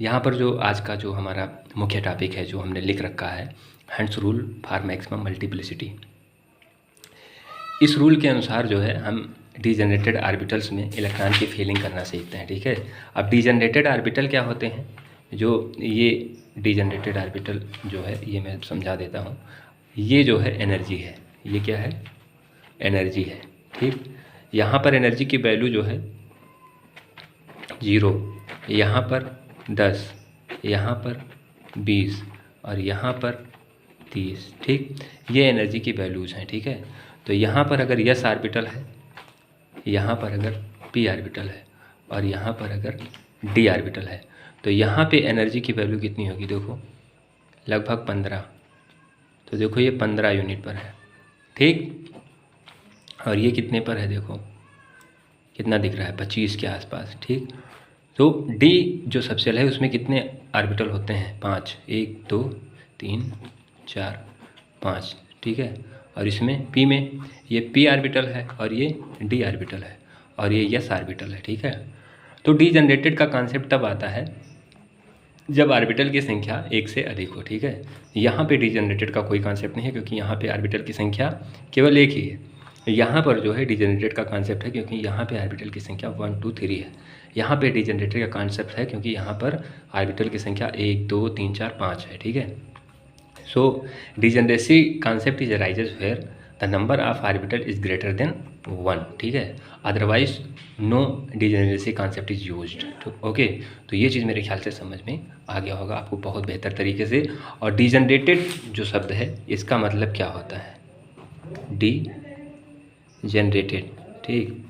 यहाँ पर जो आज का जो हमारा मुख्य टॉपिक है जो हमने लिख रखा है, hunts rule for maximum multiplicity. इस रूल के अनुसार जो है हम डीजनरेटेड ऑर्बिटल्स में इलेक्ट्रॉन की फीलिंग करना सीखते हैं। ठीक है, अब डीजनरेटेड ऑर्बिटल क्या होते हैं? जो ये डीजनरेटेड ऑर्बिटल जो है ये मैं समझा देता हूँ। ये जो है एनर्जी है, ये क्या है? एनर्जी है। ठीक, यहाँ पर एनर्जी की वैल्यू जो है 0, यहाँ पर 10, यहाँ पर 20 और यहाँ पर 30। ठीक, ये एनर्जी की वैल्यूज़ हैं। ठीक है, तो यहाँ पर अगर यस ऑर्बिटल है, यहाँ पर अगर पी ऑर्बिटल है और यहाँ पर अगर डी ऑर्बिटल है, तो यहाँ पे एनर्जी की वैल्यू कितनी होगी? देखो लगभग 15। तो देखो ये 15 यूनिट पर है। ठीक, और ये कितने पर है? देखो कितना दिख रहा है? 25 के आसपास। ठीक, तो डी जो सबसेल है उसमें कितने ऑर्बिटल होते हैं? 5। 1 2 3 4 5। ठीक है, और इसमें पी में ये पी ऑर्बिटल है और ये डी ऑर्बिटल है और ये यस ऑर्बिटल है। ठीक है, तो डी जनरेटेड का कॉन्सेप्ट तब आता है जब ऑर्बिटल की संख्या 1 से अधिक हो। ठीक है, यहाँ पे डी जनरेटेड का कोई कॉन्सेप्ट नहीं है क्योंकि यहाँ पे ऑर्बिटल की संख्या केवल 1 ही है। यहाँ पर जो है डी जनरेटेड का कॉन्सेप्ट है क्योंकि यहाँ पे ऑर्बिटल की संख्या 1 2 3 है। यहाँ पे डी जनरेटेड का कॉन्सेप्ट है क्योंकि यहाँ पर ऑर्बिटल की संख्या 1 2 3 4 5 है। ठीक है, so degeneracy concept is arises where the number of orbital is greater than 1. ठीक है, otherwise no degeneracy concept is used. तो ओके, तो ये चीज़ मेरे ख्याल से समझ में आ गया होगा आपको बहुत बेहतर तरीके से। और डिजेनरेटेड जो शब्द है इसका मतलब क्या होता है? D generated. ठीक,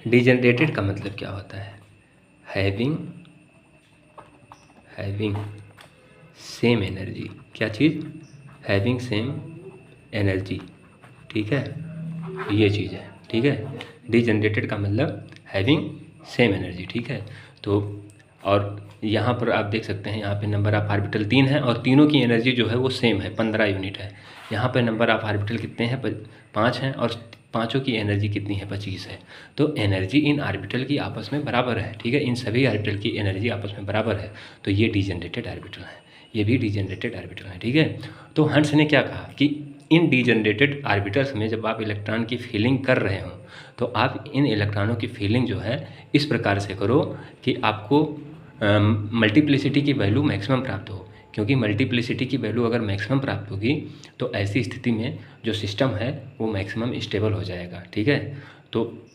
डिजेनरेटेड का मतलब क्या होता है? Having same energy. क्या चीज़? Having same energy. ठीक है, ये चीज़ है। ठीक है, डीजनरेटेड का मतलब हैविंग सेम एनर्जी। ठीक है, तो और यहाँ पर आप देख सकते हैं यहाँ पे नंबर ऑफ ऑर्बिटल 3 है और तीनों की एनर्जी जो है वो सेम है, 15 यूनिट है। यहाँ पे नंबर ऑफ ऑर्बिटल कितने हैं? 5 हैं और पाँचों की एनर्जी कितनी है? 25 है। तो एनर्जी इन ऑर्बिटल की आपस में बराबर है। ठीक है, इन सभी ऑर्बिटल की एनर्जी आपस में बराबर है, तो ये डीजनरेटेड ऑर्बिटल है, ये भी डीजनरेटेड ऑर्बिटल है। ठीक है, तो हंट्स ने क्या कहा कि इन डीजनरेटेड ऑर्बिटल्स में जब आप इलेक्ट्रॉन की फीलिंग कर रहे हो तो आप इन इलेक्ट्रॉनों की फीलिंग जो है इस प्रकार से करो कि आपको मल्टीप्लिसिटी की वैल्यू मैक्सिमम प्राप्त हो। क्योंकि मल्टीप्लिसिटी की वैल्यू अगर मैक्सिमम प्राप्त होगी तो ऐसी स्थिति में जो सिस्टम है वो मैक्सिमम स्टेबल हो जाएगा। ठीक है, तो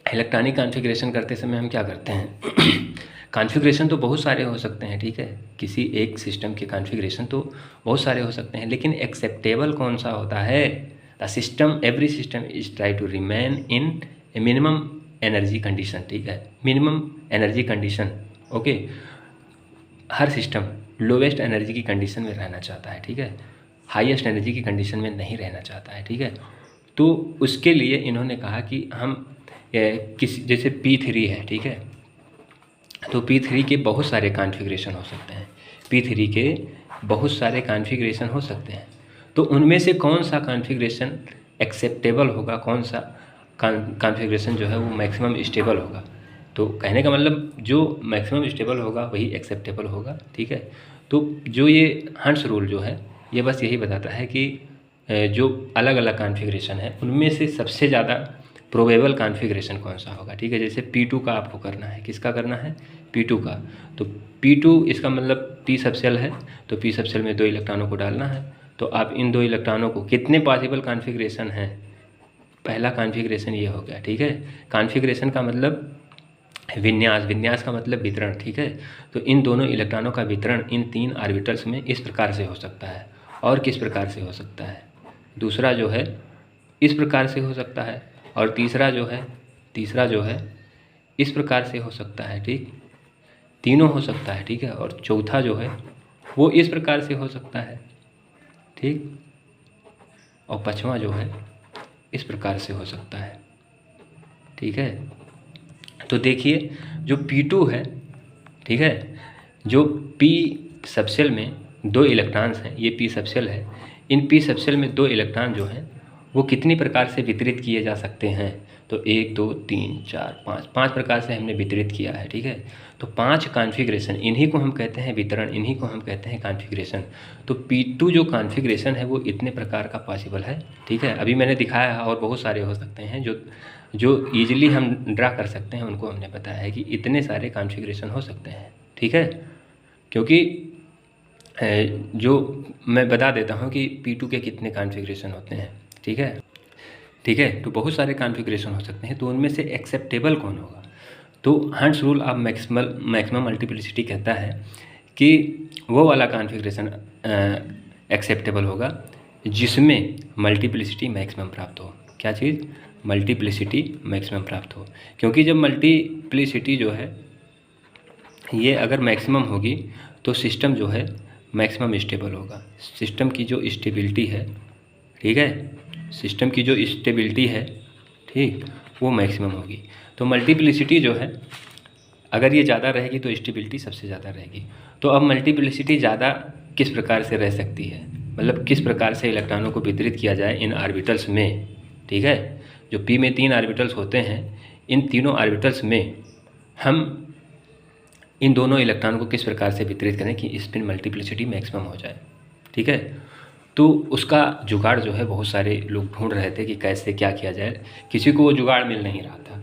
इलेक्ट्रॉनिक कॉन्फ़िगरेशन करते समय हम क्या करते हैं? कॉन्फ़िगरेशन तो बहुत सारे हो सकते हैं। ठीक है, किसी एक सिस्टम के कॉन्फ़िगरेशन तो बहुत सारे हो सकते हैं, लेकिन एक्सेप्टेबल कौन सा होता है? The system, every system is try to remain in a minimum energy condition. ठीक है, मिनिमम एनर्जी कंडीशन। ओके, हर सिस्टम लोवेस्ट एनर्जी की कंडीशन में रहना चाहता है। ठीक है, हाईएस्ट एनर्जी की कंडीशन में नहीं रहना चाहता है। ठीक है, तो उसके लिए इन्होंने कहा कि हम किसी जैसे P3 है। ठीक है, तो P3 के बहुत सारे कॉन्फ़िगरेशन हो सकते हैं, P3 के बहुत सारे कॉन्फ़िगरेशन हो सकते हैं। तो उनमें से कौन सा कॉन्फ़िगरेशन एक्सेप्टेबल होगा, कौन सा कॉन्फ़िगरेशन जो है वो मैक्सिमम स्टेबल होगा? तो कहने का मतलब जो मैक्सिमम स्टेबल होगा वही एक्सेप्टेबल होगा। ठीक है, तो जो ये हंट्स रूल जो है ये बस यही बताता है कि जो अलग अलग कॉन्फ़िगरेशन है उनमें से सबसे ज़्यादा प्रोबेबल कॉन्फ़िगरेशन कौन सा होगा। ठीक है, जैसे P2 का आपको करना है, किसका करना है? P2 का। तो P2 इसका मतलब P सबसेल है, तो P सबसेल में 2 इलेक्ट्रॉनों को डालना है। तो आप इन 2 इलेक्ट्रॉनों को कितने पॉसिबल कॉन्फ़िगरेशन हैं? पहला कॉन्फ़िगरेशन ये हो गया। ठीक है, कॉन्फ़िगरेशन का मतलब विन्यास, विन्यास का मतलब वितरण। ठीक है, तो इन दोनों इलेक्ट्रॉनों का वितरण इन 3 ऑर्बिटल्स में इस प्रकार से हो सकता है। और किस प्रकार से हो सकता है? दूसरा जो है इस प्रकार से हो सकता है और तीसरा जो है इस प्रकार से हो सकता है। ठीक, तीनों हो सकता है। ठीक है, और चौथा जो है वो इस प्रकार से हो सकता है। ठीक, और पांचवा जो है इस प्रकार से हो सकता है। ठीक है, तो देखिए जो P2 है, ठीक है, जो P सबसेल में 2 इलेक्ट्रॉन्स हैं, ये P सबसेल है, इन P सबसेल में 2 इलेक्ट्रॉन जो हैं वो कितनी प्रकार से वितरित किए जा सकते हैं? तो 1 2 3 4 5 5 प्रकार से हमने वितरित किया है, ठीक है। तो 5 कॉन्फ़िगरेशन, इन्हीं को हम कहते हैं वितरण, इन्हीं को हम कहते हैं कॉन्फ़िगरेशन। तो P2 जो कॉन्फ़िगरेशन है वो इतने प्रकार का पॉसिबल है, ठीक है। अभी मैंने दिखाया है और बहुत सारे हो सकते हैं जो ईजिली हम ड्रा कर सकते हैं, उनको हमने बताया है कि इतने सारे कॉन्फ़िगरेशन हो सकते हैं, ठीक है। क्योंकि जो मैं बता देता हूँ कि P2 के कितने कॉन्फ़िगरेशन होते हैं, ठीक है, ठीक है। तो बहुत सारे कॉन्फ़िगरेशन हो सकते हैं, तो उनमें से एक्सेप्टेबल कौन होगा। तो hunts rule of maximum multiplicity कहता है कि वो वाला कॉन्फ़िगरेशन एक्सेप्टेबल होगा जिसमें मल्टीप्लिसिटी मैक्सिमम प्राप्त हो। क्या चीज़? मल्टीप्लिसिटी मैक्सिमम प्राप्त हो। क्योंकि जब मल्टीप्लिसिटी जो है ये अगर मैक्सिमम होगी तो सिस्टम जो है मैक्सिमम स्टेबल होगा। सिस्टम की जो स्टेबिलिटी है, ठीक है, सिस्टम की जो स्टेबिलिटी है, ठीक, वो मैक्सिमम होगी। तो मल्टीप्लिसिटी जो है अगर ये ज़्यादा रहेगी तो स्टेबिलिटी सबसे ज़्यादा रहेगी। तो अब मल्टीप्लिसिटी ज़्यादा किस प्रकार से रह सकती है, मतलब किस प्रकार से इलेक्ट्रॉनों को वितरित किया जाए इन ऑर्बिटल्स में, ठीक है। जो P में 3 ऑर्बिटल्स होते हैं, इन तीनों ऑर्बिटल्स में हम इन दोनों इलेक्ट्रॉनों को किस प्रकार से वितरित करें कि स्पिन मल्टीप्लिसिटी मैक्सिमम हो जाए, ठीक है। तो उसका जुगाड़ जो है बहुत सारे लोग ढूंढ रहे थे कि कैसे क्या किया जाए। किसी को वो जुगाड़ मिल नहीं रहा था,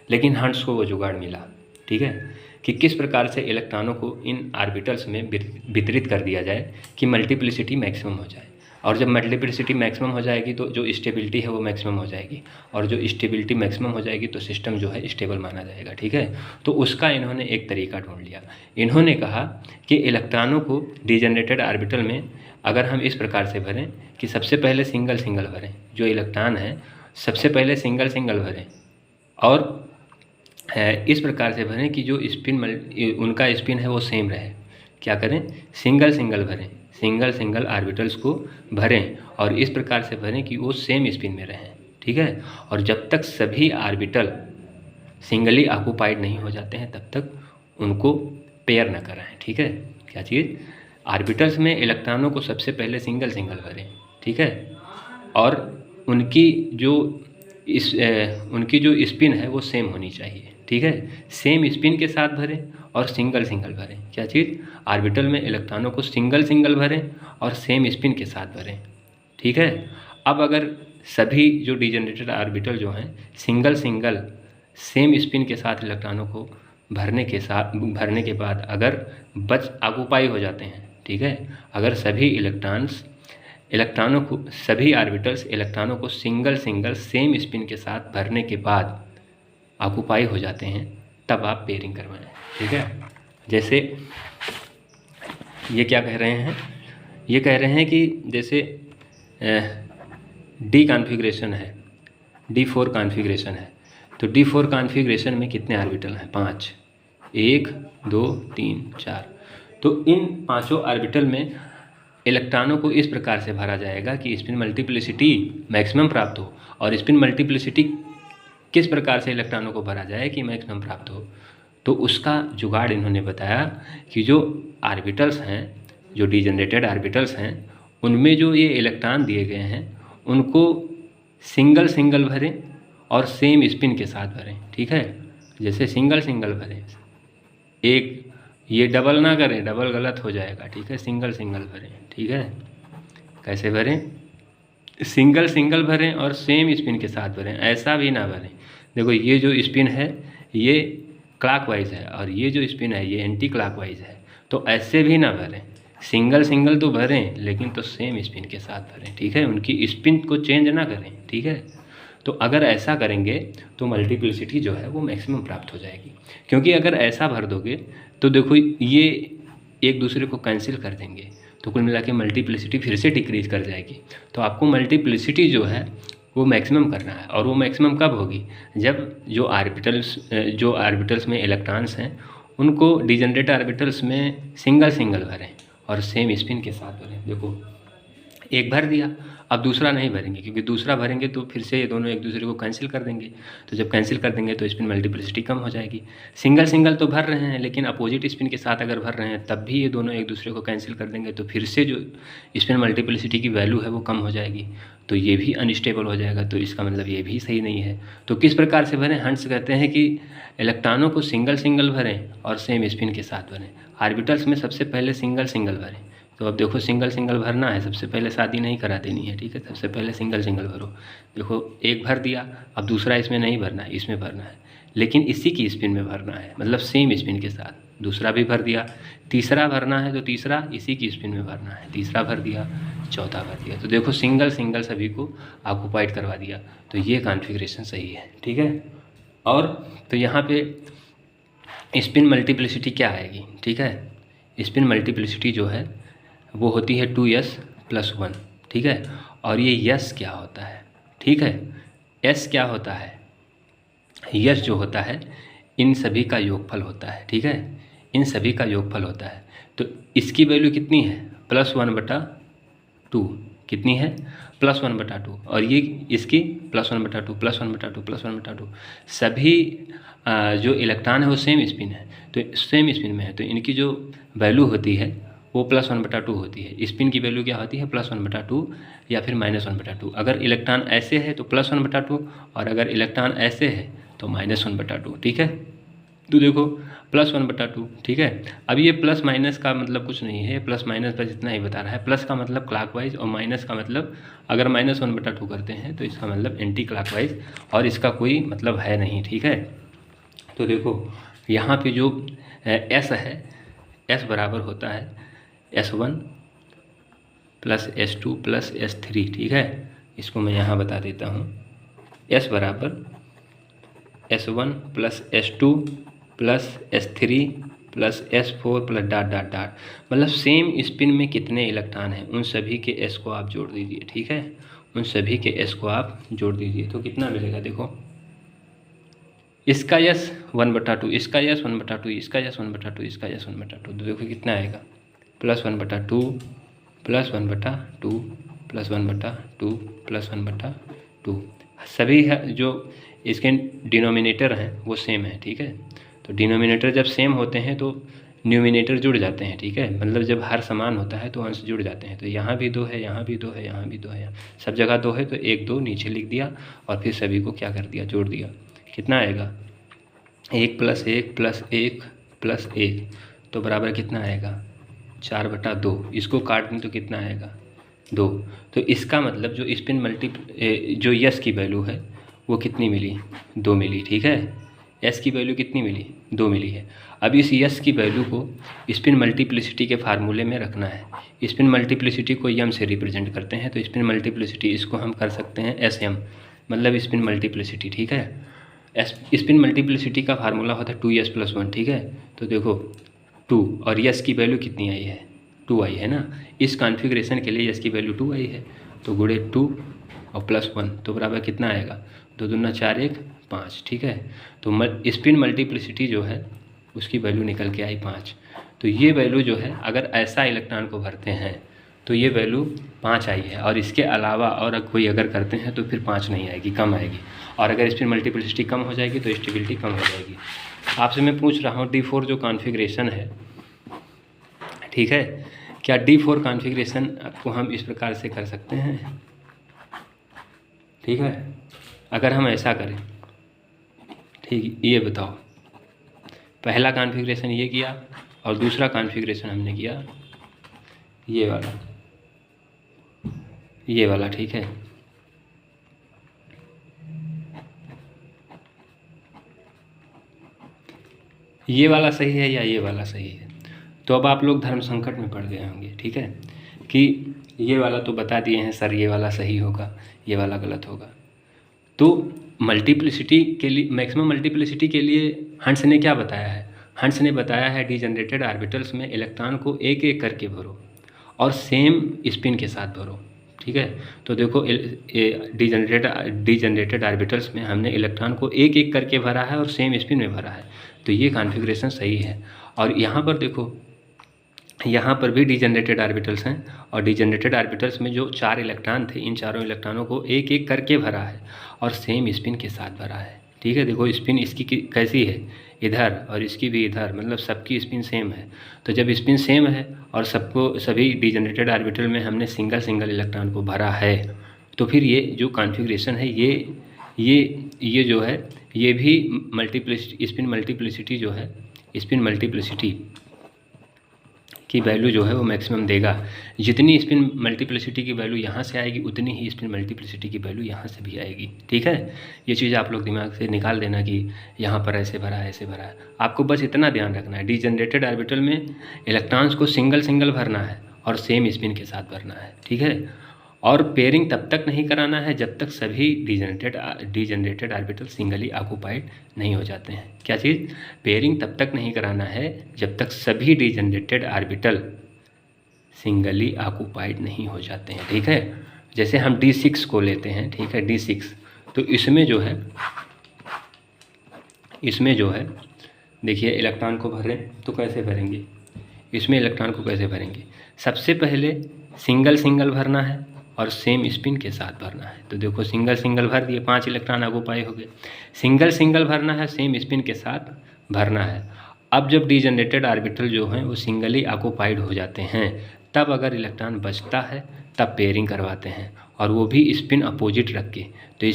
लेकिन हंट्स को वो जुगाड़ मिला, ठीक है, कि किस प्रकार से इलेक्ट्रॉनों को इन ऑर्बिटल्स में वितरित कर दिया जाए कि मल्टीप्लिसिटी मैक्सिमम हो जाए। और जब मल्टीप्लिसिटी मैक्सिमम हो जाएगी तो जो स्टेबिलिटी है वो मैक्सिमम हो जाएगी, और जो स्टेबिलिटी मैक्सिमम हो जाएगी तो सिस्टम जो है स्टेबल माना जाएगा, ठीक है। तो उसका इन्होंने एक तरीका ढूंढ लिया। इन्होंने कहा कि इलेक्ट्रॉनों को डिजेनरेटेड ऑर्बिटल में अगर हम इस प्रकार से भरें कि सबसे पहले सिंगल सिंगल भरें, जो इलेक्ट्रॉन है सबसे पहले सिंगल सिंगल भरें, और इस प्रकार से भरें कि जो स्पिन उनका स्पिन है वो सेम रहे। क्या करें? सिंगल सिंगल भरें, सिंगल सिंगल ऑर्बिटल्स को भरें और इस प्रकार से भरें कि वो सेम स्पिन में रहें, ठीक है। और जब तक सभी ऑर्बिटल सिंगली ऑक्युपाइड नहीं हो जाते हैं तब तक उनको पेयर न कराएं, ठीक है। क्या चीज़? ऑर्बिटल्स में इलेक्ट्रॉनों को सबसे पहले सिंगल सिंगल भरें, ठीक है, और उनकी जो स्पिन है वो सेम होनी चाहिए, ठीक है। सेम स्पिन के साथ भरें और सिंगल सिंगल भरें। क्या चीज़? ऑर्बिटल में इलेक्ट्रॉनों को सिंगल सिंगल भरें और सेम स्पिन के साथ भरें, ठीक है। अब अगर सभी जो डिजेनरेटेड ऑर्बिटल जो हैं सिंगल सिंगल सेम स्पिन के साथ इलेक्ट्रॉनों को भरने के बाद अगर ऑक्युपाई हो जाते हैं, ठीक है, अगर सभी सभी ऑर्बिटल्स इलेक्ट्रॉनों को सिंगल सिंगल सेम स्पिन के साथ भरने के बाद ऑक्युपाई हो जाते हैं, तब आप पेयरिंग करवाएं, ठीक है। जैसे ये क्या कह रहे हैं? ये कह रहे हैं कि जैसे डी कॉन्फ़िगरेशन है, D4 कॉन्फ़िगरेशन है, तो D4 कॉन्फ़िगरेशन में कितने ऑर्बिटल हैं? 5, 1 2 3 4। तो इन पांचों ऑर्बिटल में इलेक्ट्रॉनों को इस प्रकार से भरा जाएगा कि स्पिन मल्टीप्लिसिटी मैक्सिमम प्राप्त हो। और स्पिन मल्टीप्लिसिटी किस प्रकार से इलेक्ट्रॉनों को भरा जाए कि मैक्सिमम प्राप्त हो, तो उसका जुगाड़ इन्होंने बताया कि जो ऑर्बिटल्स हैं, जो डिजेनरेटेड ऑर्बिटल्स हैं, उनमें जो ये इलेक्ट्रॉन दिए गए हैं उनको सिंगल सिंगल भरें और सेम स्पिन के साथ भरें, ठीक है। जैसे सिंगल सिंगल भरें, एक ये डबल ना करें, डबल गलत हो जाएगा, ठीक है। सिंगल सिंगल भरें, ठीक है। कैसे भरें? सिंगल सिंगल भरें और सेम स्पिन के साथ भरें, ऐसा भी ना भरें। देखो ये जो स्पिन है ये क्लॉकवाइज है और ये जो स्पिन है ये एंटी क्लॉकवाइज है, तो ऐसे भी ना भरें। सिंगल सिंगल तो भरें लेकिन तो सेम स्पिन के साथ भरें, ठीक है। उनकी स्पिन को चेंज ना करें, ठीक है। तो अगर ऐसा करेंगे तो मल्टीप्लिसिटी जो है वो मैक्सिमम प्राप्त हो जाएगी। क्योंकि अगर ऐसा भर दोगे तो देखो ये एक दूसरे को कैंसिल कर देंगे, तो कुल मिला के मल्टीप्लिसिटी फिर से डिक्रीज कर जाएगी। तो आपको मल्टीप्लिसिटी जो है वो मैक्सिमम करना है। और वो मैक्सिमम कब होगी? जब जो ऑर्बिटल्स में इलेक्ट्रॉन्स हैं उनको डिजेनरेट ऑर्बिटल्स में सिंगल सिंगल भरें और सेम स्पिन के साथ भरें। देखो एक भर दिया, अब दूसरा नहीं भरेंगे, क्योंकि दूसरा भरेंगे तो फिर से ये दोनों एक दूसरे को कैंसिल कर देंगे। तो जब कैंसिल कर देंगे तो स्पिन मल्टीप्लिसिटी कम हो जाएगी। सिंगल सिंगल तो भर रहे हैं, लेकिन अपोजिट स्पिन के साथ अगर भर रहे हैं तब भी ये दोनों एक दूसरे को कैंसिल कर देंगे, तो फिर से जो स्पिन मल्टीप्लिसिटी की वैल्यू है वो कम हो जाएगी, तो ये भी अनस्टेबल हो जाएगा। तो इसका मतलब ये भी सही नहीं है। तो किस प्रकार से भरें? हंट्स कहते हैं कि इलेक्ट्रॉनों को सिंगल सिंगल भरें और सेम स्पिन के साथ भरें। ऑर्बिटल्स में सबसे पहले सिंगल सिंगल भरें। तो अब देखो सिंगल सिंगल भरना है, सबसे पहले शादी नहीं करा देनी है, ठीक है। सबसे पहले सिंगल सिंगल भरो। देखो एक भर दिया, अब दूसरा इसमें नहीं भरना है, इसमें भरना है, लेकिन इसी की स्पिन में भरना है, मतलब सेम स्पिन के साथ। दूसरा भी भर दिया, तीसरा भरना है तो तीसरा इसी की स्पिन में भरना है, तीसरा भर दिया, चौथा भर दिया। तो देखो सिंगल सिंगल सभी को ऑक्युपाइड करवा दिया, तो ये कॉन्फ़िगरेशन सही है, ठीक है। और तो यहाँ पे स्पिन मल्टीप्लिसिटी क्या आएगी, ठीक है। स्पिन मल्टीप्लिसिटी जो है वो होती है 2s+1, ठीक है। और ये यस क्या होता है, ठीक है। एस क्या होता है? यस जो होता है इन सभी का योगफल होता है, ठीक है। इन सभी का योगफल होता है। तो इसकी वैल्यू कितनी है? +1/2। कितनी है? +1/2। और ये इसकी +1/2 +1/2 +1/2। सभी जो इलेक्ट्रॉन है वो सेम स्पिन है, तो सेम स्पिन में है, तो इनकी जो वैल्यू होती है वो +1/2 होती है। स्पिन की वैल्यू क्या होती है? +1/2 या फिर -1/2। अगर इलेक्ट्रॉन ऐसे है तो +1/2, और अगर इलेक्ट्रॉन ऐसे है तो -1/2, ठीक है। तो देखो +1/2, ठीक है। अब ये प्लस माइनस का मतलब कुछ नहीं है, प्लस माइनस बस इतना ही बता रहा है। प्लस का मतलब क्लॉकवाइज और माइनस का मतलब अगर -1/2 करते हैं तो इसका मतलब एंटी क्लॉकवाइज, और इसका कोई मतलब है नहीं, ठीक है। तो देखो यहाँ पे जो S है, S बराबर होता है S1 + S2 + S3, ठीक है। इसको मैं यहाँ बता देता हूँ। S बराबर S1 + S2 + S3 + S4 + ... मतलब सेम स्पिन में कितने इलेक्ट्रॉन हैं उन सभी के S को आप जोड़ दीजिए, ठीक है। उन सभी के S को आप जोड़ दीजिए तो कितना मिलेगा? देखो इसका यस 1/2, इसका यस 1/2, इसका यस 1/2, इसका यस 1/2, तो देखो कितना आएगा? +1/2 +1/2 +1/2 +1/2। सभी है जो इसके डिनोमिनेटर हैं वो सेम है, ठीक है। तो डिनोमिनेटर जब सेम होते हैं तो न्यूमिनेटर जुड़ जाते हैं, ठीक है। मतलब जब हर समान होता है तो अंश जुड़ जाते हैं। तो यहाँ भी 2 है, यहाँ भी 2 है, यहाँ भी 2 है, सब जगह 2 है, तो 1 2 नीचे लिख दिया और फिर सभी को क्या कर दिया? जोड़ दिया। कितना आएगा? 1 + 1 + 1 + 1, तो बराबर कितना आएगा? 4/2। इसको काट दें तो कितना आएगा? 2। तो इसका मतलब जो स्पिन जो यस की वैल्यू है वो कितनी मिली? 2 मिली, ठीक है। एस की वैल्यू कितनी मिली? 2 मिली है। अब इस यस की वैल्यू को स्पिन मल्टीप्लिसिटी के फार्मूले में रखना है। स्पिन मल्टीप्लिसिटी को यम से रिप्रेजेंट करते हैं, तो स्पिन मल्टीप्लिसिटी इसको हम कर सकते हैं SM, मतलब स्पिन मल्टीप्लिसिटी, ठीक है। स्पिन मल्टीप्लिसिटी का फार्मूला होता है 2s+1, ठीक है। तो देखो 2 और यस की वैल्यू कितनी आई है? 2 आई है ना। इस कॉन्फ़िगरेशन के लिए यस की वैल्यू 2 आई है, तो गुणे 2 और +1, तो बराबर कितना आएगा? 2 दूना 4 1 5, ठीक है। तो स्पिन मल्टीप्लिसिटी जो है उसकी वैल्यू निकल के आई 5। तो ये वैल्यू जो है अगर ऐसा इलेक्ट्रॉन को भरते हैं तो ये वैल्यू 5 आई है, और इसके अलावा और कोई अगर करते हैं तो फिर 5 नहीं आएगी, कम आएगी। और अगर स्पिन मल्टीप्लिसिटी कम हो जाएगी तो स्टेबिलिटी कम हो जाएगी। आपसे मैं पूछ रहा हूँ D4 जो कॉन्फ़िगरेशन है, ठीक है, क्या D4 कॉन्फ़िगरेशन को हम इस प्रकार से कर सकते हैं? ठीक है, अगर हम ऐसा करें, ठीक, ये बताओ, पहला कॉन्फ़िगरेशन ये किया और दूसरा कॉन्फ़िगरेशन हमने किया ये वाला, ठीक है। ये वाला सही है या ये वाला सही है? तो अब आप लोग धर्म संकट में पड़ गए होंगे, ठीक है, कि ये वाला तो बता दिए हैं सर ये वाला सही होगा, ये वाला गलत होगा। तो मल्टीप्लिसिटी के लिए, मैक्सिमम मल्टीप्लिसिटी के लिए हंट्स ने क्या बताया है? हंट्स ने बताया है डिजनरेटेड ऑर्बिटल्स में इलेक्ट्रॉन को एक एक करके भरो और सेम स्पिन के साथ भरो, ठीक है। तो देखो डिजनरेटेड ऑर्बिटल्स में हमने इलेक्ट्रॉन को एक एक करके भरा है और सेम स्पिन में भरा है, तो ये कॉन्फ़िगरेशन सही है। और यहाँ पर देखो यहाँ पर भी डिजनरेटेड ऑर्बिटल्स हैं, और डिजनरेटेड ऑर्बिटल्स में जो 4 इलेक्ट्रॉन थे, इन चारों इलेक्ट्रॉनों को एक एक करके भरा है और सेम स्पिन के साथ भरा है। ठीक है, देखो स्पिन इसकी कैसी है, इधर, और इसकी भी इधर, मतलब सबकी स्पिन सेम है। तो जब स्पिन सेम है और सभी डिजनरेटेड ऑर्बिटल में हमने सिंगल सिंगल इलेक्ट्रॉन को भरा है, तो फिर ये जो कॉन्फ़िगरेशन है ये जो है ये भी स्पिन मल्टीप्लिसिटी जो है, स्पिन मल्टीप्लिसिटी की वैल्यू जो है वो मैक्सिमम देगा। जितनी स्पिन मल्टीप्लिसिटी की वैल्यू यहाँ से आएगी उतनी ही स्पिन मल्टीप्लिसिटी की वैल्यू यहाँ से भी आएगी। ठीक है, ये चीज़ आप लोग दिमाग से निकाल देना कि यहाँ पर ऐसे भरा है, ऐसे भरा है। आपको बस इतना ध्यान रखना है, डिजनरेटेड ऑर्बिटल में इलेक्ट्रॉन्स को सिंगल सिंगल भरना है और सेम स्पिन के साथ भरना है। ठीक है, और पेयरिंग तब तक नहीं कराना है जब तक सभी डिजनरेटेड ऑर्बिटल सिंगली ऑक्युपाइड नहीं हो जाते हैं। क्या चीज़? पेयरिंग तब तक नहीं कराना है जब तक सभी डिजनरेटेड ऑर्बिटल सिंगली ऑक्युपाइड नहीं हो जाते हैं। ठीक है, जैसे हम D6 को लेते हैं, ठीक है, D6, तो इसमें जो है देखिए इलेक्ट्रॉन को भरें तो कैसे भरेंगे, इसमें इलेक्ट्रॉन को कैसे भरेंगे? सबसे पहले सिंगल सिंगल भरना है और सेम स्पिन के साथ भरना है। तो देखो सिंगल सिंगल भर दिए, 5 इलेक्ट्रॉन ऑक्युपाई हो गए। सिंगल सिंगल भरना है, सेम स्पिन के साथ भरना है। अब जब डिजनरेटेड ऑर्बिटल जो हैं वो सिंगली ऑक्युपाइड हो जाते हैं, तब अगर इलेक्ट्रॉन बचता है तब पेयरिंग करवाते हैं, और वो भी स्पिन अपोजिट रख के। तो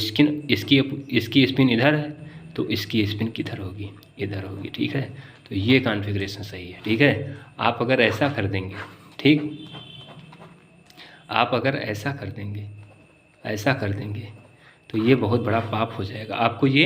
इसकी स्पिन इधर है तो इसकी स्पिन किधर होगी? इधर होगी। ठीक है, तो ये कॉन्फ़िगरेशन सही है। ठीक है, आप अगर ऐसा कर देंगे, ठीक, आप अगर ऐसा कर देंगे तो ये बहुत बड़ा पाप हो जाएगा। आपको ये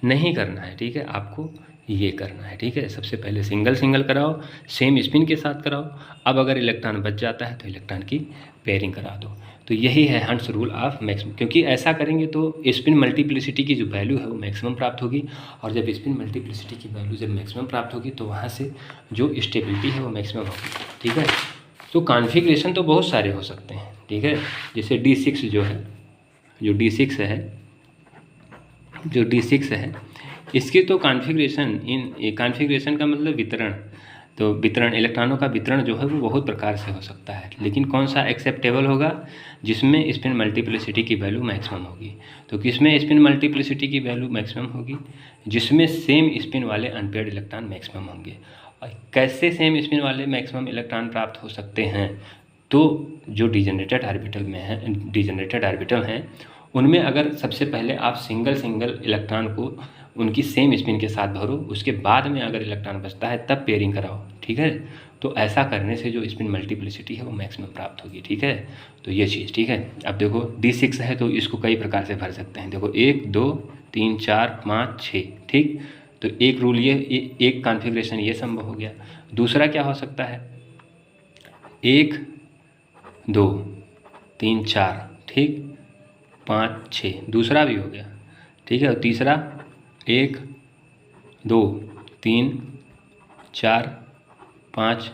नहीं करना है। ठीक है, आपको ये करना है। ठीक है, सबसे पहले सिंगल सिंगल कराओ, सेम स्पिन के साथ कराओ। अब अगर इलेक्ट्रॉन बच जाता है तो इलेक्ट्रॉन की पेयरिंग करा दो। तो यही है हंट्स रूल ऑफ मैक्सिमम, क्योंकि ऐसा करेंगे तो स्पिन मल्टीप्लिसिटी की जो वैल्यू है वो मैक्सिमम प्राप्त होगी, और जब स्पिन मल्टीप्लिसिटी की वैल्यू जब मैक्सिमम प्राप्त होगी तो वहाँ से जो स्टेबिलिटी है वो मैक्सिमम होगी। ठीक है, तो कॉन्फ़िगरेशन तो बहुत सारे हो सकते हैं। ठीक है, जैसे D6 जो है, जो D6 है इसकी तो कॉन्फ़िगरेशन का मतलब वितरण, तो वितरण इलेक्ट्रॉनों का वितरण जो है वो बहुत प्रकार से हो सकता है, लेकिन कौन सा एक्सेप्टेबल होगा? जिसमें स्पिन मल्टीप्लिसिटी की वैल्यू मैक्सिमम होगी। तो किसमें स्पिन मल्टीप्लिसिटी की वैल्यू मैक्सिमम होगी? जिसमें सेम स्पिन वाले अनपेयर्ड इलेक्ट्रॉन मैक्सिमम होंगे। और कैसे सेम स्पिन वाले मैक्सिमम इलेक्ट्रॉन प्राप्त हो सकते हैं? तो जो डिजनरेटेड ऑर्बिटल हैं उनमें अगर सबसे पहले आप सिंगल इलेक्ट्रॉन को उनकी सेम स्पिन के साथ भरो, उसके बाद में अगर इलेक्ट्रॉन बचता है तब पेयरिंग कराओ। ठीक है, तो ऐसा करने से जो स्पिन मल्टीप्लिसिटी है वो मैक्सिमम प्राप्त होगी। ठीक है, तो ये चीज़। ठीक है, अब देखो D6 है तो इसको कई प्रकार से भर सकते हैं। देखो 1 2 3 4 5 6। ठीक, तो एक रूल ये, एक कॉन्फ़िगरेशन ये संभव हो गया। दूसरा क्या हो सकता है? 1 2 3 4, ठीक, 5 6, दूसरा भी हो गया। ठीक है, और तीसरा 1 2 3 4 5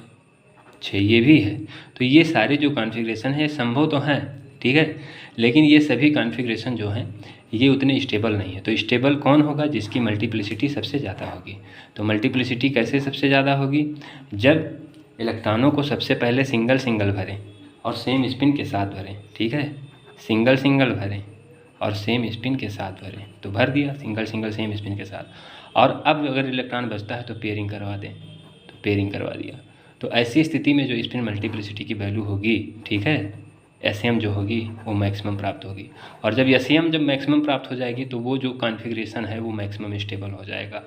6 ये भी है। तो ये सारे जो कॉन्फ़िगरेशन है संभव तो हैं। ठीक है, लेकिन ये सभी कॉन्फ़िगरेशन जो हैं ये उतने स्टेबल नहीं है। तो स्टेबल कौन होगा? जिसकी मल्टीप्लिसिटी सबसे ज़्यादा होगी। तो मल्टीप्लिसिटी कैसे सबसे ज़्यादा होगी? जब इलेक्ट्रॉनों को सबसे पहले सिंगल सिंगल भरें और सेम स्पिन के साथ भरें। ठीक है, सिंगल सिंगल भरें और सेम स्पिन के साथ भरें, तो भर दिया सिंगल सिंगल सेम स्पिन के साथ। और अब अगर इलेक्ट्रॉन बचता है तो पेयरिंग करवा दें, तो पेयरिंग करवा दिया। तो ऐसी स्थिति में जो स्पिन मल्टीप्लिसिटी की वैल्यू होगी, ठीक है, एसएम जो होगी वो मैक्सिमम प्राप्त होगी। और जब एसएम जब मैक्सिमम प्राप्त हो जाएगी तो वो जो कॉन्फ़िगरेशन है वो मैक्सिमम स्टेबल हो जाएगा।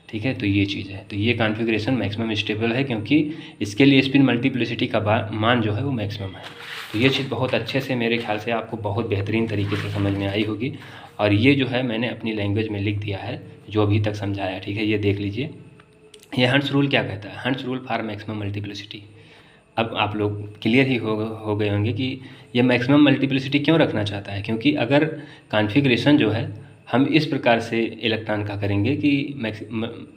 ठीक है, तो ये चीज़ है। तो ये कॉन्फ़िगरेशन मैक्सिमम स्टेबल है क्योंकि इसके लिए स्पिन मल्टीप्लिसिटी का मान जो है वो मैक्सिमम है। तो ये चीज़ बहुत अच्छे से मेरे ख्याल से आपको बहुत बेहतरीन तरीके से समझ में आई होगी। और ये जो है मैंने अपनी लैंग्वेज में लिख दिया है जो अभी तक समझाया। ठीक है, ये देख लीजिए। ये हंट्स रूल क्या कहता है? Hunts rule for maximum multiplicity. अब आप लोग क्लियर ही हो गए होंगे कि ये मैक्सिमम मल्टीप्लिसिटी क्यों रखना चाहता है। क्योंकि अगर कॉन्फ़िगरेशन जो है हम इस प्रकार से इलेक्ट्रॉन का करेंगे कि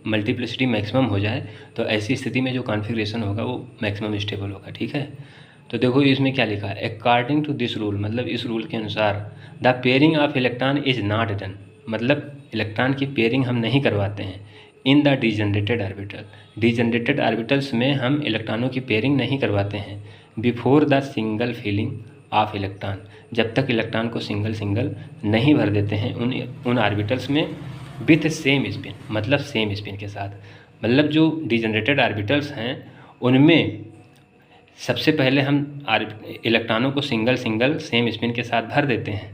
मल्टीप्लिसिटी मैक्सिमम हो जाए, तो ऐसी स्थिति में जो कॉन्फ़िगरेशन होगा वो मैक्सिमम स्टेबल होगा। ठीक है, तो देखो इसमें क्या लिखा है? अकॉर्डिंग टू दिस रूल, मतलब इस रूल के अनुसार the pairing of electron is not done, मतलब इलेक्ट्रॉन की पेयरिंग हम नहीं करवाते हैं in the degenerated orbital. Degenerated orbitals में हम इलेक्ट्रॉनों की पेयरिंग नहीं करवाते हैं before the single filling of electron, जब तक इलेक्ट्रॉन को सिंगल सिंगल नहीं भर देते हैं उन ऑर्बिटल्स में विथ सेम स्पिन, मतलब सेम स्पिन के साथ। मतलब जो डिजनरेटेड ऑर्बिटल्स हैं उनमें सबसे पहले हम इलेक्ट्रॉनों को सिंगल सिंगल सेम स्पिन के साथ भर देते हैं,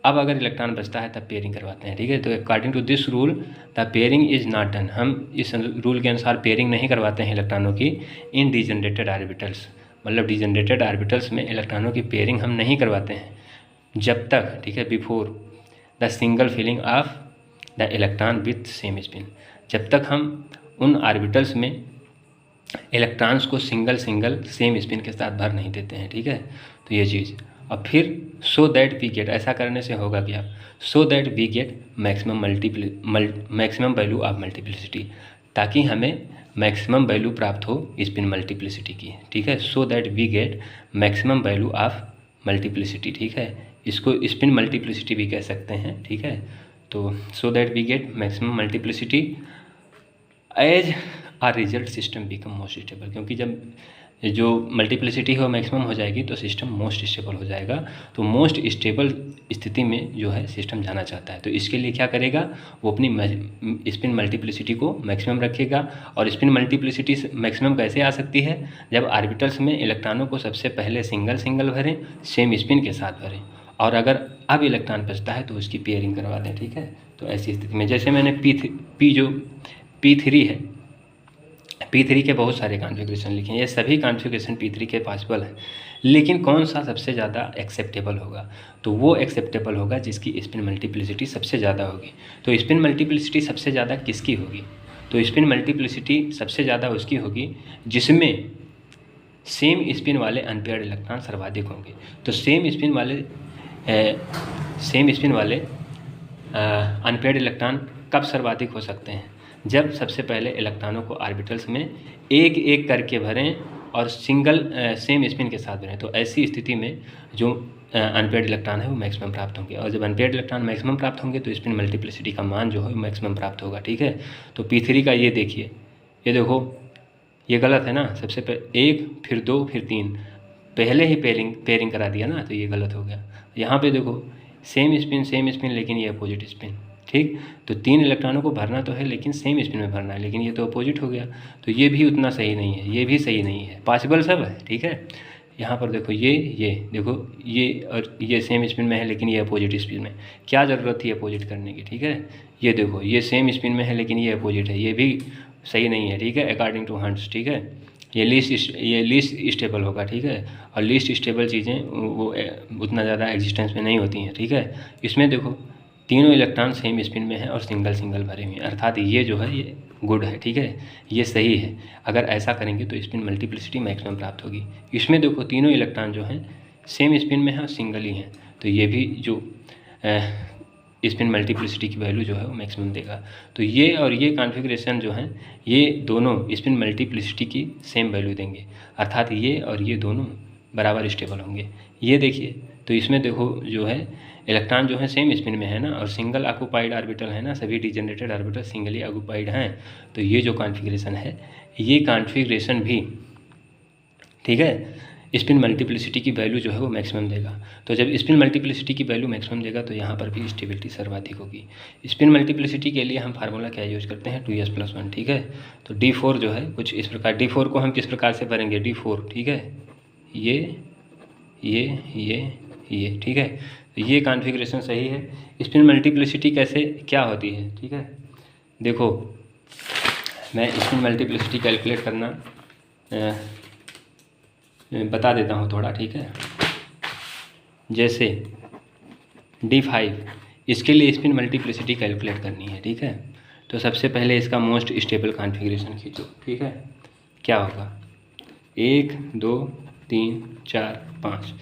अब अगर इलेक्ट्रॉन बचता है तब पेयरिंग करवाते हैं, ठीक है। तो according to this rule the pairing is not done, हम इस रूल के अनुसार पेयरिंग नहीं करवाते हैं इलेक्ट्रॉनों की इन डिजनरेटेड ऑर्बिटल्स, मतलब डिजनरेटेड ऑर्बिटल्स में इलेक्ट्रॉनों की पेयरिंग हम नहीं करवाते हैं जब तक, ठीक है, before the single filling of the electron with same spin, जब तक हम उन ऑर्बिटल्स में इलेक्ट्रॉन्स को सिंगल सिंगल सेम स्पिन के साथ भर नहीं देते हैं, ठीक है। तो ये चीज़, और फिर सो दैट वी गेट, ऐसा करने से होगा क्या, so that we get maximum value of multiplicity, ताकि हमें मैक्सिमम वैल्यू प्राप्त हो स्पिन मल्टीप्लिसिटी की, ठीक है। So that we get maximum value of multiplicity, ठीक है, इसको स्पिन मल्टीप्लिसिटी भी कह सकते हैं, ठीक है। तो so that we get maximum multiplicity as a result system become most stable, क्योंकि जब जो मल्टीप्लिसिटी हो मैक्सिमम हो जाएगी तो सिस्टम मोस्ट स्टेबल हो जाएगा। तो मोस्ट स्टेबल स्थिति में जो है सिस्टम जाना चाहता है, तो इसके लिए क्या करेगा, वो अपनी स्पिन मल्टीप्लिसिटी को मैक्सिमम रखेगा। और स्पिन मल्टीप्लिसिटी मैक्सिमम कैसे आ सकती है, जब ऑर्बिटल्स में इलेक्ट्रॉनों को सबसे पहले सिंगल सिंगल भरें, सेम स्पिन के साथ भरें, और अगर अब इलेक्ट्रॉन बचता है तो उसकी पेयरिंग करवा दें, ठीक है। तो ऐसी स्थिति में जैसे मैंने P3 है, P3 के बहुत सारे कॉन्फ़िगरेशन लिखे हैं, ये सभी कॉन्फ़िगरेशन P3 के पॉसिबल हैं, लेकिन कौन सा सबसे ज़्यादा एक्सेप्टेबल होगा, तो वो एक्सेप्टेबल होगा जिसकी स्पिन मल्टीप्लिसिटी सबसे ज़्यादा होगी। तो स्पिन मल्टीप्लिसिटी सबसे ज़्यादा किसकी होगी, तो स्पिन मल्टीप्लिसिटी सबसे ज़्यादा उसकी होगी जिसमें सेम स्पिन वाले अनपेयर्ड इलेक्ट्रॉन सर्वाधिक होंगे। तो सेम स्पिन वाले अनपेयर्ड इलेक्ट्रॉन कब सर्वाधिक हो सकते हैं, जब सबसे पहले इलेक्ट्रॉनों को ऑर्बिटल्स में एक एक करके भरें और सिंगल सेम स्पिन के साथ भरें। तो ऐसी स्थिति में जो अनपेयर्ड इलेक्ट्रॉन है वो मैक्सिमम प्राप्त होंगे, और जब अनपेयर्ड इलेक्ट्रॉन मैक्सिमम प्राप्त होंगे तो स्पिन मल्टीप्लिसिटी का मान जो है मैक्सिमम प्राप्त होगा, ठीक है। तो P3 का ये देखिए, ये देखो ये गलत है ना, सबसे पहले 1 फिर 2 फिर 3, पहले ही पेयरिंग करा दिया ना, तो ये गलत हो गया। यहाँ पे देखो सेम स्पिन लेकिन ये अपोजिट स्पिन, ठीक। तो 3 इलेक्ट्रॉनों को भरना तो है लेकिन सेम स्पिन में भरना है, लेकिन ये तो अपोजिट हो गया, तो ये भी उतना सही नहीं है, ये भी सही नहीं है, पॉसिबल सब है, ठीक है। यहाँ पर देखो ये देखो ये और ये सेम स्पिन में है लेकिन ये अपोजिट स्पिन में, क्या ज़रूरत थी अपोजिट करने की, ठीक है। ये देखो ये सेम स्पिन में है लेकिन ये अपोजिट है, ये भी सही नहीं है, ठीक है, अकॉर्डिंग टू हंट्स, ठीक है। ये लीस्ट स्टेबल होगा, ठीक है, और लीस्ट स्टेबल चीज़ें वो उतना ज़्यादा एग्जिस्टेंस में नहीं होती हैं, ठीक है। इसमें देखो तीनों इलेक्ट्रॉन सेम स्पिन में है और सिंगल सिंगल भरे हुए हैं, अर्थात ये जो है ये गुड है, ठीक है, ये सही है। अगर ऐसा करेंगे तो स्पिन मल्टीप्लिसिटी मैक्सिमम प्राप्त होगी। इसमें देखो तीनों इलेक्ट्रॉन जो हैं सेम स्पिन में है और सिंगल ही हैं, तो ये भी जो स्पिन मल्टीप्लिसिटी की वैल्यू जो है वो मैक्सिमम देगा। तो ये और ये कॉन्फ़िगरेशन जो हैं ये दोनों स्पिन मल्टीप्लिसिटी की सेम वैल्यू देंगे, अर्थात ये और ये दोनों बराबर स्टेबल होंगे। ये देखिए, तो इसमें देखो जो है इलेक्ट्रॉन जो है सेम स्पिन में है ना, और सिंगल ऑक्यूपाइड ऑर्बिटल है ना, सभी डिजनरेटेड ऑर्बिटल सिंगली ऑक्यूपाइड हैं। तो ये जो कॉन्फ़िगरेशन है ये कॉन्फ़िगरेशन भी, ठीक है, स्पिन मल्टीप्लिसिटी की वैल्यू जो है वो मैक्सिमम देगा। तो जब स्पिन मल्टीप्लिसिटी की वैल्यू मैक्सिमम देगा तो यहाँ पर भी स्टेबिलिटी सर्वाधिक होगी। स्पिन मल्टीप्लिसिटी के लिए हम फार्मूला क्या यूज़ करते हैं, 2s+1, ठीक है। तो D4 जो है कुछ इस प्रकार, D4 को हम किस प्रकार से भरेंगे, D4, ठीक है, ये, ठीक है। तो ये कॉन्फ़िगरेशन सही है। स्पिन मल्टीप्लिसिटी कैसे क्या होती है, ठीक है। देखो मैं स्पिन मल्टीप्लिसिटी कैलकुलेट करना बता देता हूँ थोड़ा, ठीक है। जैसे D5, इसके लिए स्पिन मल्टीप्लिसिटी कैलकुलेट करनी है, ठीक है। तो सबसे पहले इसका मोस्ट स्टेबल कॉन्फ़िगरेशन खींचो, ठीक है। क्या होगा, 1 2 3 4 5।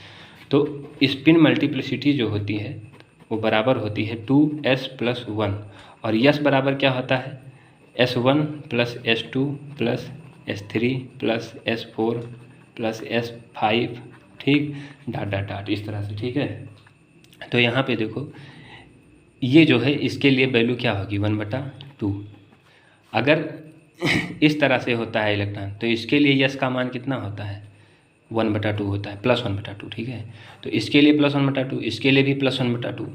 तो स्पिन मल्टीप्लिसिटी जो होती है वो बराबर होती है 2s+1, और यस बराबर क्या होता है, S1 + S2 + S3 + S4 + S5, ठीक, डॉट इस तरह से, ठीक है। तो यहाँ पे देखो ये जो है इसके लिए वैल्यू क्या होगी, 1/2। अगर इस तरह से होता है इलेक्ट्रॉन तो इसके लिए यस का मान कितना होता है 1/2 होता है, +1/2, ठीक है। तो इसके लिए +1/2, इसके लिए भी +1/2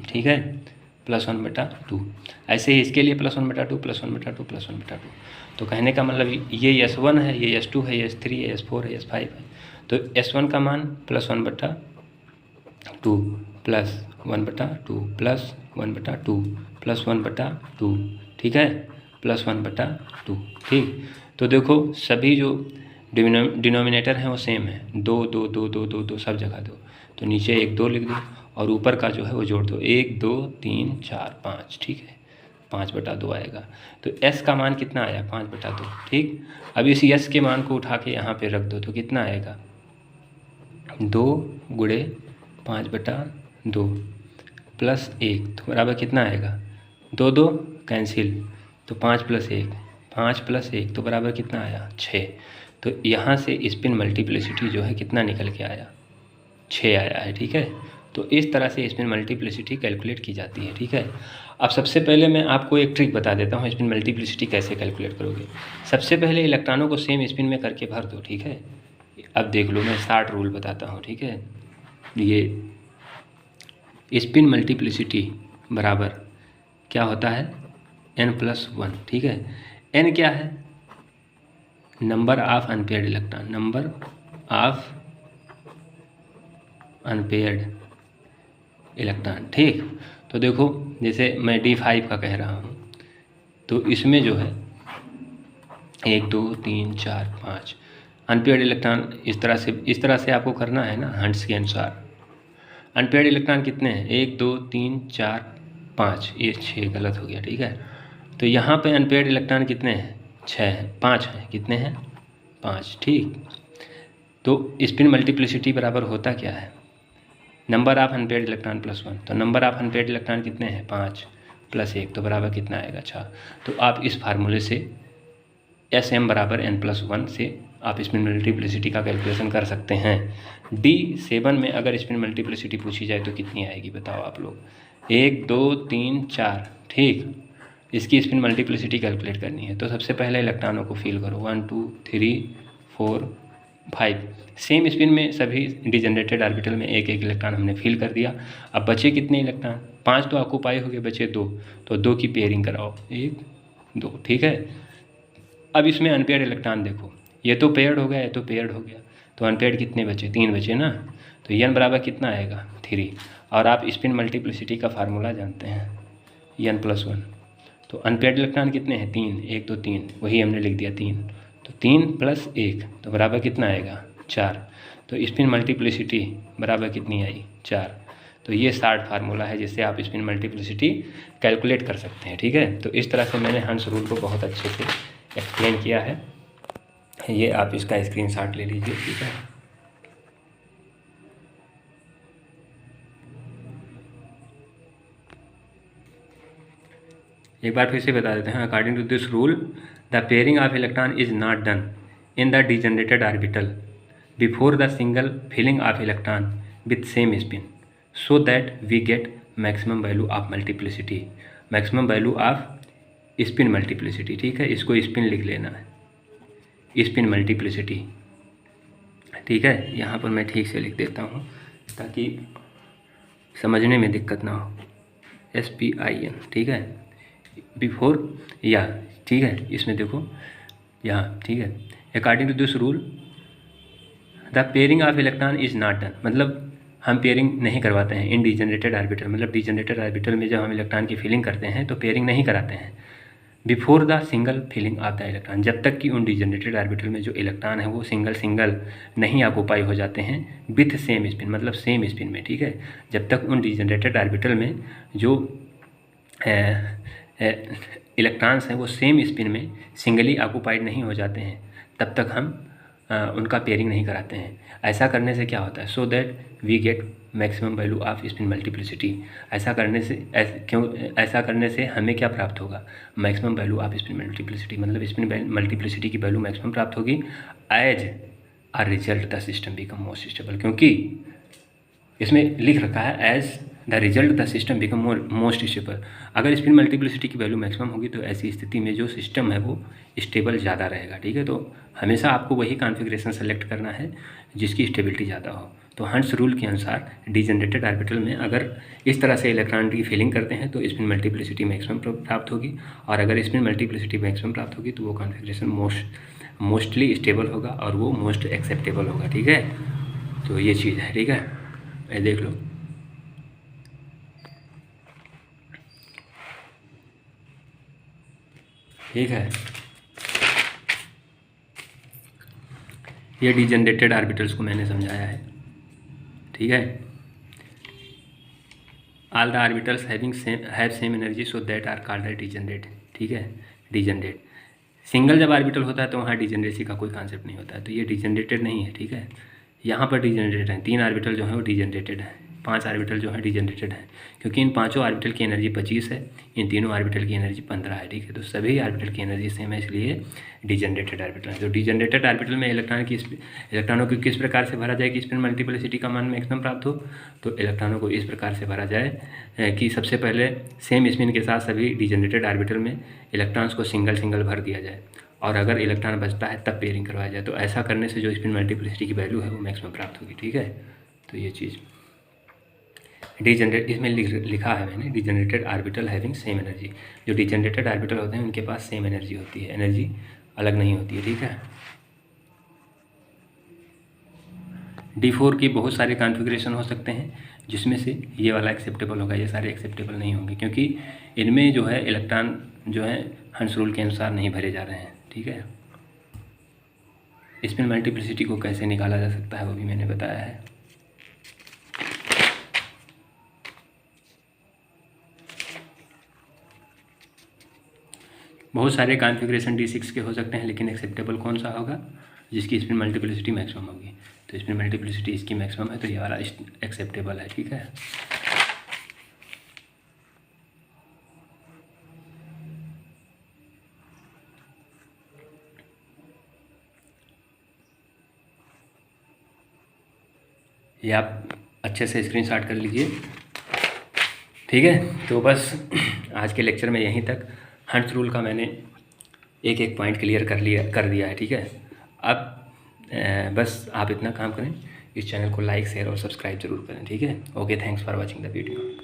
ठीक है, +1/2। ऐसे ही इसके लिए +1/2, +1/2, +1/2। तो कहने का मतलब ये S1 है, ये S2 है, ये S3 है, S4 है, S5 है। तो S1 का मान +1/2 +1/2 +1/2 +1/2, ठीक है, +1/2, ठीक। तो देखो सभी जो डिनोमिनेटर हैं वो सेम है, 2 2 2 2 2 2 सब जगह 2। तो नीचे 1 2 लिख दो और ऊपर का जो है वो जोड़ दो, 1 2 3 4 5, ठीक है, 5/2 आएगा। तो s का मान कितना आया 5/2, ठीक। अब इस s के मान को उठा के यहाँ पे रख दो तो कितना आएगा 2 गुणे 5/2 +1 तो बराबर कितना आएगा 2 2 कैंसिल, तो 5 + 1 5 + 1 तो बराबर कितना आया 6। तो यहाँ से स्पिन मल्टीप्लिसिटी जो है कितना निकल के आया 6 आया है, ठीक है। तो इस तरह से स्पिन मल्टीप्लिसिटी कैलकुलेट की जाती है, ठीक है। अब सबसे पहले मैं आपको एक ट्रिक बता देता हूँ स्पिन मल्टीप्लिसिटी कैसे कैलकुलेट करोगे। सबसे पहले इलेक्ट्रॉनों को सेम स्पिन में करके भर दो, ठीक है। अब देख लो मैं शार्ट रूल बताता हूँ, ठीक है। ये स्पिन मल्टीप्लिसिटी बराबर क्या होता है n+1, ठीक है। n क्या है number of unpaired electron, number of unpaired electron, ठीक। तो देखो जैसे मैं D5 का कह रहा हूँ तो इसमें जो है 1 2 3 4 5 अनपेयर्ड इलेक्ट्रॉन इस तरह से आपको करना है ना, हंट्स के अनुसार। अनपेयर्ड इलेक्ट्रॉन कितने हैं 1 2 3 4 5, ये 6 गलत हो गया, ठीक है। तो यहाँ पे अनपेयर्ड इलेक्ट्रॉन कितने हैं 6 हैं, 5 हैं, कितने हैं 5, ठीक। तो स्पिन मल्टीप्लिसिटी बराबर होता क्या है नंबर ऑफ अनपेयर्ड इलेक्ट्रॉन +1। तो नंबर ऑफ अनपेयर्ड इलेक्ट्रॉन कितने हैं 5 + 1 तो बराबर कितना आएगा 6। तो आप इस फार्मूले से SM बराबर n+1 से आप स्पिन मल्टीप्लिसिटी का कैलकुलेशन कर सकते हैं। D7 में अगर स्पिन मल्टीप्लिसिटी पूछी जाए तो कितनी आएगी बताओ आप लोग, 1 2 3 4, ठीक। इसकी स्पिन मल्टीप्लिसिटी कैलकुलेट करनी है तो सबसे पहले इलेक्ट्रॉनों को फिल करो 1 2 3 4 5, सेम स्पिन में सभी डिजनरेटेड ऑर्बिटल में एक एक इलेक्ट्रॉन हमने फिल कर दिया। अब बचे कितने इलेक्ट्रॉन 5 तो ऑक्यूपाई हो गए, बचे 2, तो 2 की पेयरिंग कराओ 1 2, ठीक है। अब इसमें अनपेयर्ड इलेक्ट्रॉन देखो, ये तो पेयर्ड हो गया, ये तो पेयर्ड हो गया, तो अनपेयर्ड कितने बचे 3 बचे ना। तो n बराबर कितना आएगा 3। और आप स्पिन मल्टीप्लिसिटी का फार्मूला जानते हैं n+1। तो अनपेयर्ड इलेक्ट्रॉन कितने हैं 3, 1 2 3, वही हमने लिख दिया 3। तो 3 + 1 तो बराबर कितना आएगा 4। तो स्पिन मल्टीप्लिसिटी बराबर कितनी आई 4। तो ये शार्ट फार्मूला है जिससे आप स्पिन मल्टीप्लिसिटी कैलकुलेट कर सकते हैं, ठीक है। तो इस तरह से मैंने हंस रूल को बहुत अच्छे से एक्सप्लेन किया है। ये आप इसका स्क्रीनशॉट ले लीजिए, ठीक है। एक बार फिर से बता देते हैं, according to this rule the pairing of electron is not done in the degenerated orbital before the single filling of electron with same spin so that we get maximum value of multiplicity, maximum value of spin multiplicity, ठीक है। इसको spin लिख लेना है, spin multiplicity, ठीक है। यहाँ पर मैं ठीक से लिख देता हूँ ताकि समझने में दिक्कत ना हो, SPIN, ठीक है, बिफोर या, ठीक है। इसमें देखो यहाँ, ठीक है, according to this rule the pairing of electron is not done, मतलब हम पेयरिंग नहीं करवाते हैं इन डिजनरेटेड ऑर्बिटल, मतलब डिजनरेटेड ऑर्बिटल में जब हम इलेक्ट्रॉन की फिलिंग करते हैं तो पेयरिंग नहीं कराते हैं before the single filling of the electron, जब तक कि उन डिजनरेटेड ऑर्बिटल में जो इलेक्ट्रॉन है वो सिंगल नहीं ऑक्यूपाई हो जाते हैं विथ सेम स्पिन, मतलब सेम स्पिन में, ठीक है। जब तक उन डिजनरेटेड ऑर्बिटल में जो इलेक्ट्रॉन्स हैं वो सेम स्पिन में सिंगली ऑक्यूपाइड नहीं हो जाते हैं तब तक हम उनका पेयरिंग नहीं कराते हैं। ऐसा करने से क्या होता है so that we get maximum value of spin multiplicity, ऐसा करने से हमें क्या प्राप्त होगा maximum value of spin multiplicity, मतलब स्पिन मल्टीप्लिसिटी की वैल्यू मैक्सिमम प्राप्त होगी। As a result the system become more stable, क्योंकि इसमें लिख रखा है as the result the system become most stable. अगर स्पिन मल्टीप्लिसिटी की वैल्यू मैक्सिमम होगी तो ऐसी स्थिति में जो सिस्टम है वो स्टेबल ज़्यादा रहेगा, ठीक है। तो हमेशा आपको वही कॉन्फ़िगरेशन सेलेक्ट करना है जिसकी स्टेबिलिटी ज़्यादा हो। तो हंट्स रूल के अनुसार डिजनरेटेड ऑर्बिटल में अगर इस तरह से इलेक्ट्रॉन की फिलिंग करते हैं तो स्पिन मल्टीप्लिसिटी मैक्सिमम प्राप्त होगी, और अगर स्पिन मल्टीप्लिसिटी मैक्सिमम प्राप्त होगी तो वो कॉन्फ़िगरेशन मोस्टली स्टेबल होगा और वो मोस्ट एक्सेप्टेबल होगा, ठीक है। तो ये चीज़ है, ठीक है। ये देख लो, ठीक है। ये डिजनरेटेड ऑर्बिटल्स को मैंने समझाया है, ठीक है। All the orbitals have same energy so that are called degenerate, ठीक है। डिजनरेट सिंगल जब ऑर्बिटल होता है तो वहाँ डिजनरेसी का कोई कॉन्सेप्ट नहीं होता है, तो ये डिजनरेटेड नहीं है, ठीक है। यहाँ पर डिजनरेटेड है, 3 ऑर्बिटल जो है वो डिजनरेटेड है, 5 ऑर्बिटल जो है डिजनरेटेड है, क्योंकि इन पांचों ऑर्बिटल की एनर्जी 25 है, इन तीनों ऑर्बिटल की एनर्जी 15 है, ठीक है। तो सभी ऑर्बिटल की एनर्जी सेम है, इसलिए डिजनरेटेड ऑर्बिटल है। तो डिजनरेटेड ऑर्बिटल में इलेक्ट्रॉनों को किस प्रकार से भरा जाए कि स्पिन मल्टीप्लिसिटी का मान मैक्सिमम प्राप्त हो। तो इलेक्ट्रॉनों को इस प्रकार से भरा जाए कि सबसे पहले सेम स्पिन के साथ सभी डिजनरेटेड ऑर्बिटल में इलेक्ट्रॉन्स को सिंगल सिंगल भर दिया जाए, और अगर इलेक्ट्रॉन बचता है तब पेयरिंग करवाया जाए। तो ऐसा करने से जो स्पिन मल्टीप्लिसिटी की वैल्यू है वो मैक्सिमम प्राप्त होगी, ठीक है। तो ये चीज़ डिजनरेट इसमें लिखा है मैंने, degenerated orbital having same energy. जो डिजनरेटेड ऑर्बिटल होते हैं उनके पास सेम एनर्जी होती है, एनर्जी अलग नहीं होती है, ठीक है। D4 की बहुत सारे कॉन्फ़िगरेशन हो सकते हैं, जिसमें से ये वाला एक्सेप्टेबल होगा, ये सारे एक्सेप्टेबल नहीं होंगे, क्योंकि इनमें जो है इलेक्ट्रॉन जो है हंस रूल के अनुसार नहीं भरे जा रहे हैं, ठीक है। स्पिन मल्टीप्लिसिटी को कैसे निकाला जा सकता है वो भी मैंने बताया है। बहुत सारे कॉन्फ़िगरेशन D6 के हो सकते हैं, लेकिन एक्सेप्टेबल कौन सा होगा, जिसकी स्पिन मल्टीप्लिसिटी मैक्सिमम होगी। तो स्पिन मल्टीप्लिसिटी इसकी मैक्सिमम है, तो ये वाला एक्सेप्टेबल है, ठीक है। ये आप अच्छे से स्क्रीनशॉट कर लीजिए, ठीक है। तो बस आज के लेक्चर में यहीं तक। हंट्स रूल का मैंने एक एक पॉइंट क्लियर कर दिया है, ठीक है। अब बस आप इतना काम करें, इस चैनल को लाइक शेयर और सब्सक्राइब जरूर करें, ठीक है। Okay, thanks for watching the video.